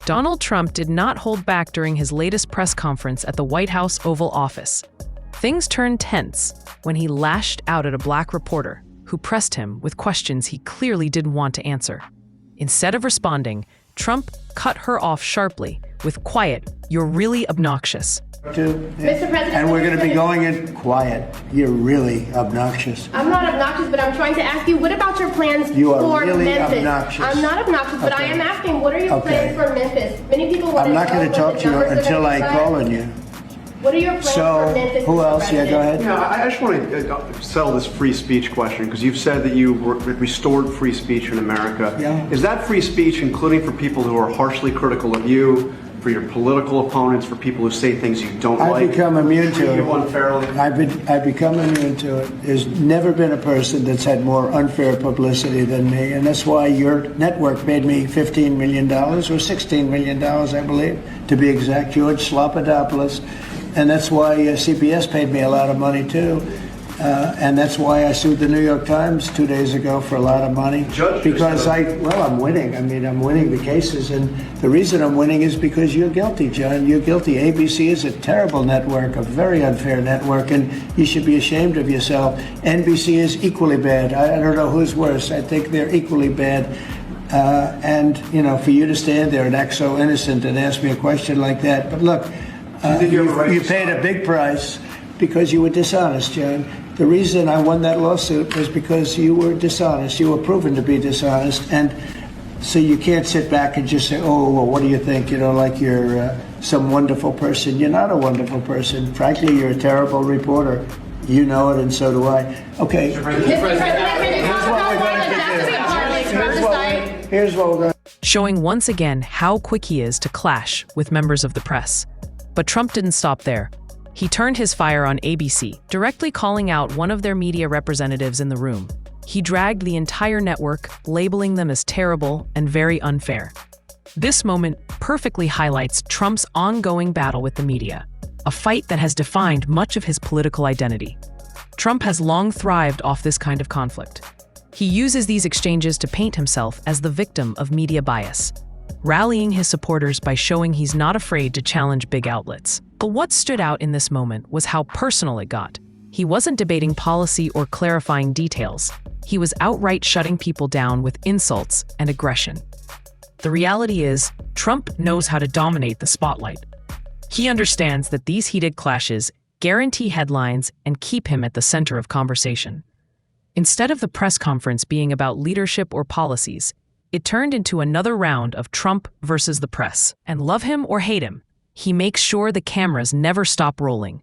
Donald Trump did not hold back during his latest press conference at the White House Oval Office. Things turned tense when he lashed out at a black reporter who pressed him with questions he clearly didn't want to answer. Instead of responding, Trump cut her off sharply with quiet, "You're really obnoxious." Mr. President, and we're going to be going in quiet. You're really obnoxious. I'm not obnoxious, but I'm trying to ask you, what about your plans you are for really Memphis? Obnoxious. I'm not obnoxious, but I am asking, what are your plans for Memphis? Many people want I'm not going to talk to you until I call on you. What are your plans for Memphis? Who else? Yeah, go ahead. Yeah, I just want to settle this free speech question, because you've said that you restored free speech in America. Yeah. Is that free speech including for people who are harshly critical of you, for your political opponents, for people who say things you don't like? I've become immune to it. Unfairly? I've become immune to it. There's never been a person that's had more unfair publicity than me, and that's why your network paid me $15 million, or $16 million, I believe, to be exact, George Slopadopoulos. And that's why CBS paid me a lot of money, too. And that's why I sued the New York Times 2 days ago for a lot of money. Because I'm winning. I mean, I'm winning the cases. And the reason I'm winning is because you're guilty, John. You're guilty. ABC is a terrible network, a very unfair network, and you should be ashamed of yourself. NBC is equally bad. I don't know who's worse. I think they're equally bad. And, you know, for you to stand there and act so innocent and ask me a question like that. But look, you paid a big price because you were dishonest, John. The reason I won that lawsuit was because you were dishonest. You were proven to be dishonest. And so you can't sit back and just say, oh, well, what do you think? You know, like you're some wonderful person. You're not a wonderful person. Frankly, you're a terrible reporter. You know it, and so do I. Okay. Here's what we're going to do. Showing once again how quick he is to clash with members of the press. But Trump didn't stop there. He turned his fire on ABC, directly calling out one of their media representatives in the room. He dragged the entire network, labeling them as terrible and very unfair. This moment perfectly highlights Trump's ongoing battle with the media, a fight that has defined much of his political identity. Trump has long thrived off this kind of conflict. He uses these exchanges to paint himself as the victim of media bias, rallying his supporters by showing he's not afraid to challenge big outlets. But what stood out in this moment was how personal it got. He wasn't debating policy or clarifying details. He was outright shutting people down with insults and aggression. The reality is, Trump knows how to dominate the spotlight. He understands that these heated clashes guarantee headlines and keep him at the center of conversation. Instead of the press conference being about leadership or policies, it turned into another round of Trump versus the press. And love him or hate him, he makes sure the cameras never stop rolling.